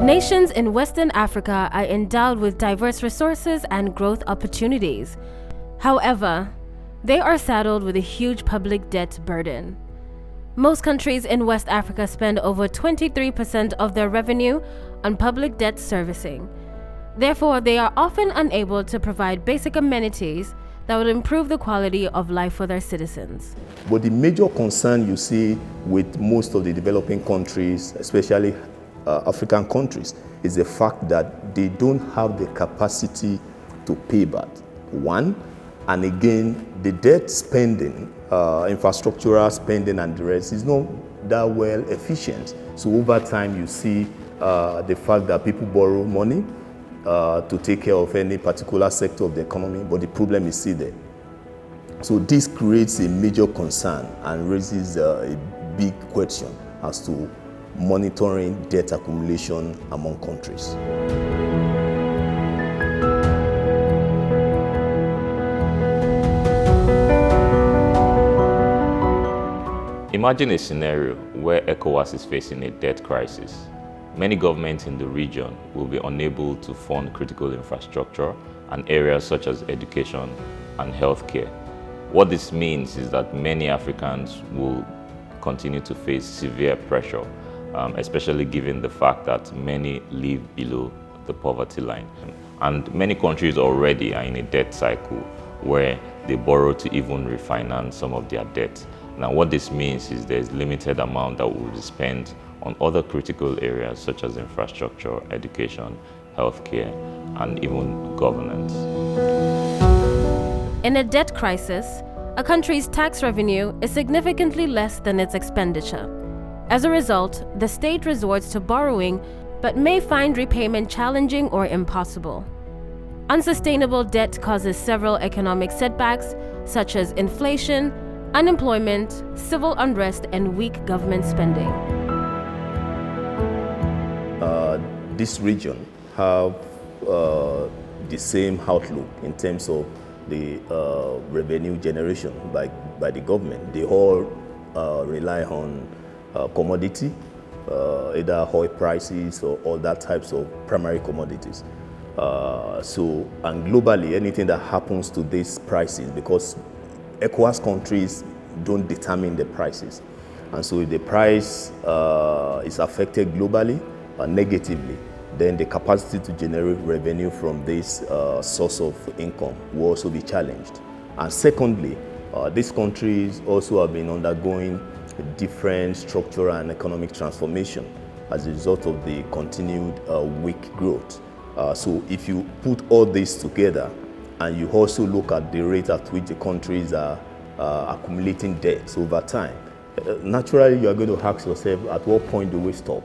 Nations in Western Africa are endowed with diverse resources and growth opportunities. However, they are saddled with a huge public debt burden. Most countries in West Africa spend over 23% of their revenue on public debt servicing. Therefore, they are often unable to provide basic amenities that would improve the quality of life for their citizens. But the major concern you see with most of the developing countries, especially African countries, is the fact that they don't have the capacity to pay back. One, and again, the debt spending, infrastructural spending and the rest is not that well efficient. So over time, you see the fact that people borrow money to take care of any particular sector of the economy, but the problem is still there. So this creates a major concern and raises a big question as to monitoring debt accumulation among countries. Imagine a scenario where ECOWAS is facing a debt crisis. Many governments in the region will be unable to fund critical infrastructure and areas such as education and healthcare. What this means is that many Africans will continue to face severe pressure, especially given the fact that many live below the poverty line. And many countries already are in a debt cycle where they borrow to even refinance some of their debt. Now, what this means is there's limited amount that will be spent on other critical areas such as infrastructure, education, healthcare, and even governance. In a debt crisis, a country's tax revenue is significantly less than its expenditure. As a result, the state resorts to borrowing but may find repayment challenging or impossible. Unsustainable debt causes several economic setbacks such as inflation, unemployment, civil unrest, and weak government spending. This region have the same outlook in terms of the revenue generation by the government. They all rely on commodity, either oil prices or other types of primary commodities. And globally, anything that happens to these prices, because ECOWAS countries don't determine the prices. And so if the price is affected globally negatively, then the capacity to generate revenue from this source of income will also be challenged. And secondly, these countries also have been undergoing different structural and economic transformation as a result of the continued weak growth. So if you put all this together and you also look at the rate at which the countries are accumulating debts over time, naturally you are going to ask yourself, at what point do we stop?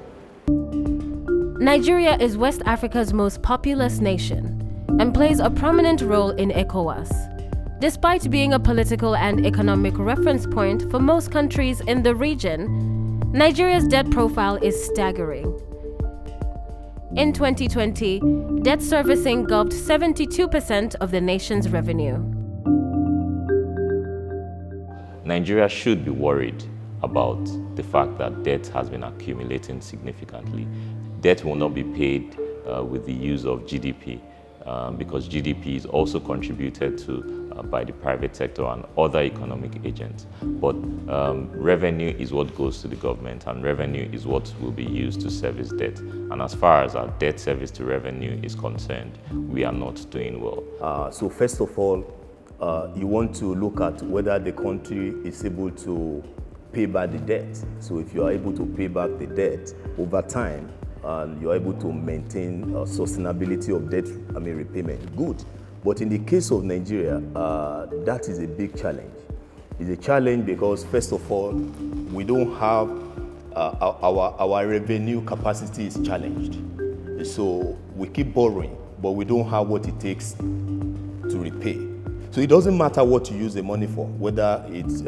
Nigeria is West Africa's most populous nation and plays a prominent role in ECOWAS. Despite being a political and economic reference point for most countries in the region, Nigeria's debt profile is staggering. In 2020, debt servicing gulped 72% of the nation's revenue. Nigeria should be worried about the fact that debt has been accumulating significantly. Debt will not be paid with the use of GDP because GDP is also contributed to by the private sector and other economic agents. But revenue is what goes to the government, and revenue is what will be used to service debt. And as far as our debt service to revenue is concerned, we are not doing well. So first of all, you want to look at whether the country is able to pay back the debt. So if you are able to pay back the debt over time, and you're able to maintain sustainability of debt repayment, good. But in the case of Nigeria, that is a big challenge. It's a challenge because, first of all, we don't have our revenue capacity is challenged. So we keep borrowing, but we don't have what it takes to repay. So it doesn't matter what you use the money for, whether it's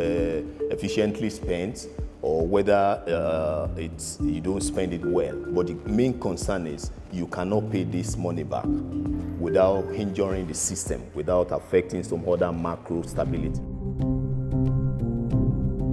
efficiently spent or whether you don't spend it well. But the main concern is you cannot pay this money back without injuring the system, without affecting some other macro stability.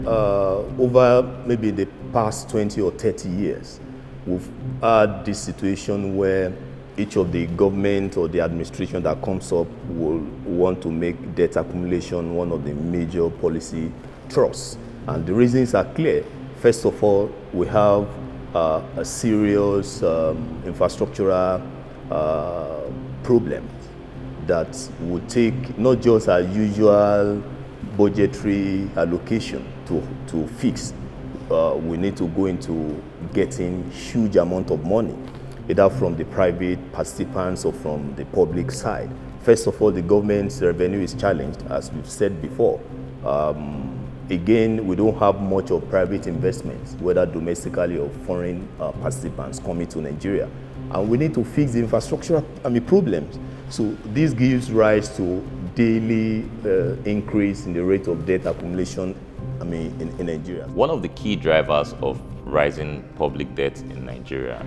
Over maybe the past 20 or 30 years, we've had this situation where each of the government or the administration that comes up will want to make debt accumulation one of the major policy thrusts. And the reasons are clear. First of all, we have a serious infrastructural problem that would take not just our usual budgetary allocation to fix. We need to go into getting huge amount of money, either from the private participants or from the public side. First of all, the government's revenue is challenged, as we've said before. Again, we don't have much of private investments, whether domestically or foreign participants coming to Nigeria. And we need to fix the infrastructure problems. So this gives rise to daily increase in the rate of debt accumulation in Nigeria. One of the key drivers of rising public debt in Nigeria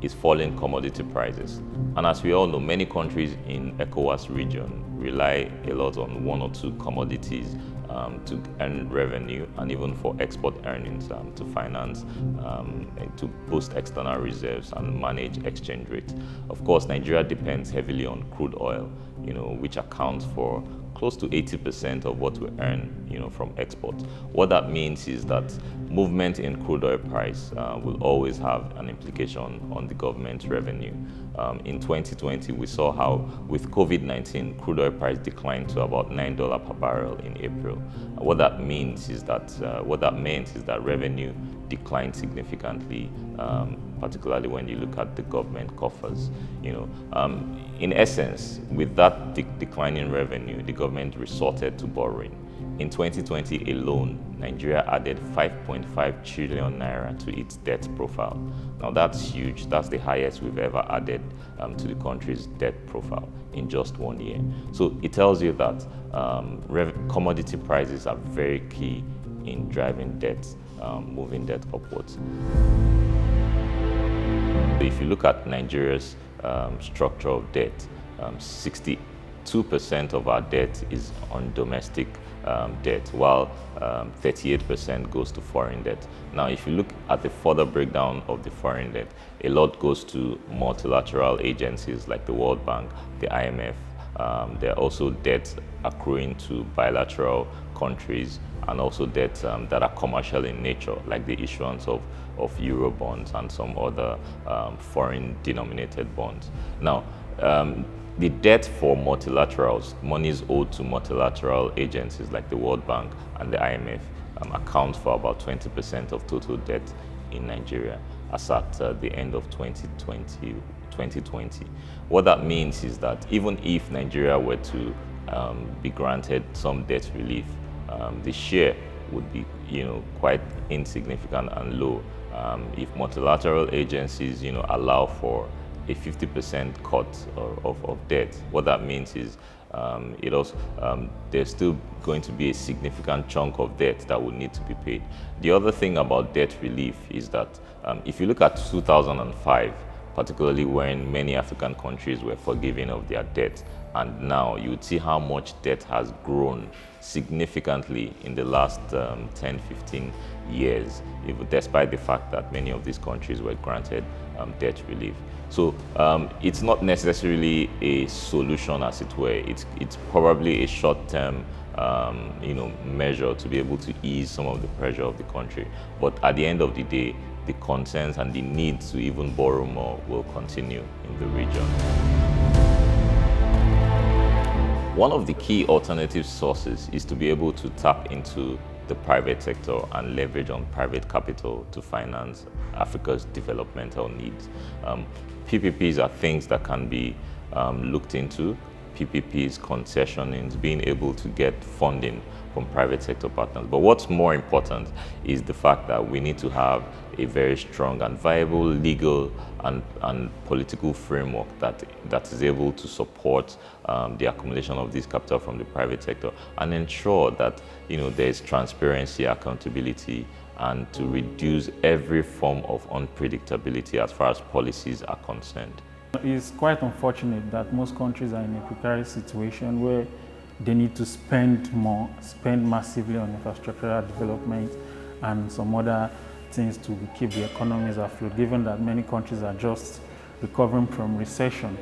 is falling commodity prices. And as we all know, many countries in ECOWAS region rely a lot on one or two commodities to earn revenue and even for export earnings to finance, to boost external reserves and manage exchange rate. Of course, Nigeria depends heavily on crude oil, which accounts for close to 80% of what we earn, from export. What that means is that movement in crude oil price will always have an implication on the government's revenue. In 2020, we saw how with COVID-19, crude oil price declined to about $9 per barrel in April. What that means is that revenue declined significantly, particularly when you look at the government coffers. In essence, with that decline in revenue, the government resorted to borrowing. In 2020 alone, Nigeria added 5.5 trillion naira to its debt profile. Now that's huge. That's the highest we've ever added to the country's debt profile in just 1 year. So it tells you that commodity prices are very key in driving debt, moving debt upwards. If you look at Nigeria's structure of debt, 62% of our debt is on domestic debt, while 38% goes to foreign debt. Now, if you look at the further breakdown of the foreign debt, a lot goes to multilateral agencies like the World Bank, the IMF. There are also debts accruing to bilateral countries and also debts that are commercial in nature, like the issuance of Euro bonds and some other foreign denominated bonds. Now, the debt for multilaterals, monies owed to multilateral agencies like the World Bank and the IMF, accounts for about 20% of total debt in Nigeria as at the end of 2020. What that means is that even if Nigeria were to be granted some debt relief, the share would be quite insignificant and low. If multilateral agencies allow for a 50% cut of debt, what that means is there's still going to be a significant chunk of debt that will need to be paid. The other thing about debt relief is that if you look at 2005, particularly when many African countries were forgiving of their debt, and now you would see how much debt has grown significantly in the last 10-15 years, despite the fact that many of these countries were granted debt relief. So it's not necessarily a solution, as it were. It's probably a short-term measure to be able to ease some of the pressure of the country. But at the end of the day, the concerns and the need to even borrow more will continue in the region. One of the key alternative sources is to be able to tap into the private sector and leverage on private capital to finance Africa's developmental needs. PPPs are things that can be looked into. PPPs, concessionings, being able to get funding from private sector partners. But what's more important is the fact that we need to have a very strong and viable legal and political framework that is able to support the accumulation of this capital from the private sector and ensure that there's transparency, accountability, and to reduce every form of unpredictability as far as policies are concerned. It's quite unfortunate that most countries are in a precarious situation where they need to spend massively on infrastructural development and some other things to keep the economies afloat, given that many countries are just recovering from recession.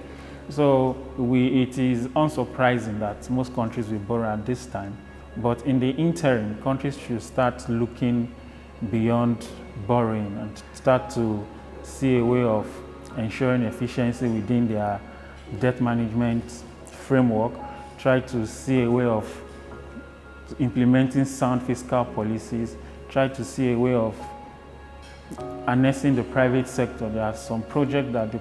So it is unsurprising that most countries will borrow at this time, but in the interim, countries should start looking beyond borrowing and start to see a way of ensuring efficiency within their debt management framework, try to see a way of implementing sound fiscal policies, try to see a way of harnessing the private sector. There are some projects that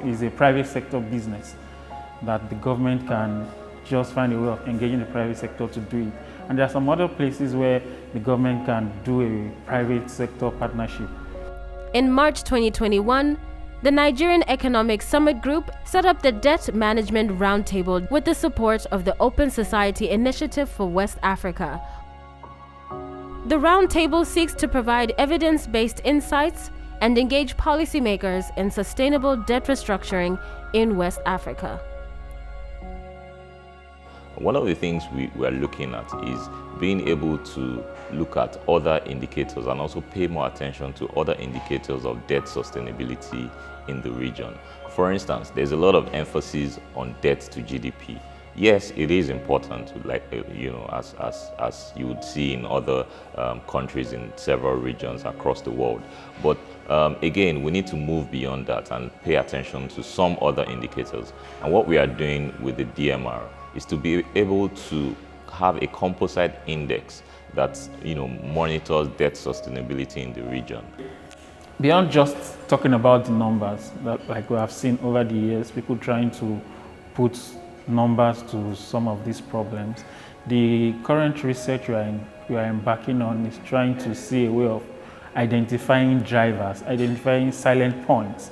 is a private sector business that the government can just find a way of engaging the private sector to do it. And there are some other places where the government can do a private sector partnership. In March 2021, the Nigerian Economic Summit Group set up the Debt Management Roundtable with the support of the Open Society Initiative for West Africa. The roundtable seeks to provide evidence-based insights and engage policymakers in sustainable debt restructuring in West Africa. One of the things we are looking at is being able to look at other indicators and also pay more attention to other indicators of debt sustainability in the region. For instance, there's a lot of emphasis on debt to GDP. Yes, it is important, like as you would see in other countries in several regions across the world. But again, we need to move beyond that and pay attention to some other indicators. And what we are doing with the DMR is to be able to have a composite index that monitors debt sustainability in the region. Beyond just talking about the numbers, that like we have seen over the years, people trying to put numbers to some of these problems, the current research we are embarking on is trying to see a way of identifying drivers, identifying silent points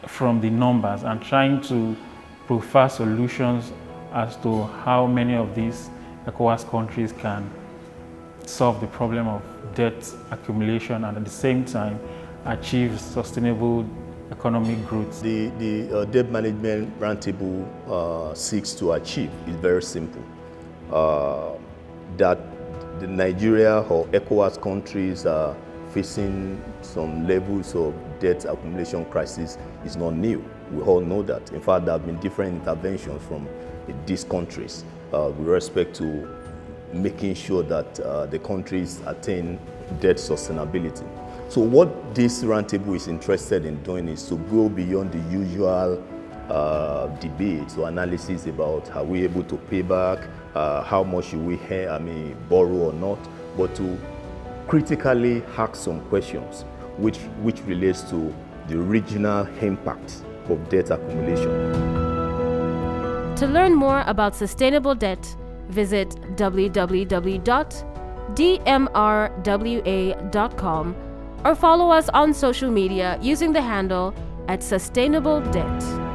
from the numbers, and trying to prefer solutions as to how many of these ECOWAS countries can solve the problem of debt accumulation and at the same time achieve sustainable economic growth. The Debt Management Roundtable seeks to achieve is very simple. That the Nigeria or ECOWAS countries are facing some levels of debt accumulation crisis is not new. We all know that. In fact, there have been different interventions from these countries with respect to making sure that the countries attain debt sustainability. So what this roundtable is interested in doing is to go beyond the usual debates or analysis about are we able to pay back, how much should we borrow or not, but to critically ask some questions which relates to the regional impact of debt accumulation. To learn more about sustainable debt, visit www.dmrwa.com or follow us on social media using the handle @sustainabledebt.